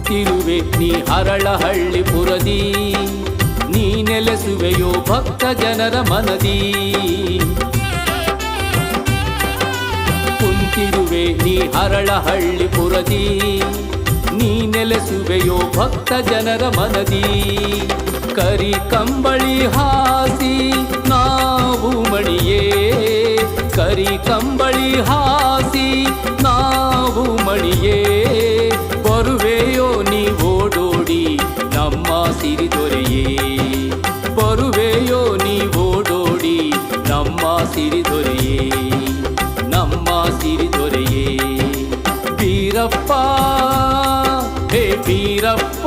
ಕುಂತಿರುವೆ ನೀ ಹರಳಹಳ್ಳಿಪುರದಿ, ನೀ ನೆಲೆಸುವೆಯೋ ಭಕ್ತ ಜನರ ಮನದಿ. ಕುಂತಿರುವೆ ನೀ ಹರಳಹಳ್ಳಿಪುರದಿ, ನೀ ನೆಲೆಸುವೆಯೋ ಭಕ್ತ ಜನರ ಮನದಿ. ಕರಿ ಕಂಬಳಿ ಹಾಸಿ ನಾವು ಮಣಿಯೇ, ಕರಿ ಕಂಬಳಿ ಹಾಸಿ ನಾವು ಮಣಿಯೇ. ಬರುವೆಯೋ ನೀ ಓಡೋಡಿ ನಮ್ಮ ಸಿರಿ ದೊರೆಯೇ, ಬರುವೆಯೋ ನೀ ಓಡೋಡಿ ನಮ್ಮ ಸಿರಿ ದೊರೆಯೇ, ನಮ್ಮ ಸಿರಿ ದೊರೆಯೇ. ಬೀರಪ್ಪ ಹೇ ಬೀರಪ್ಪ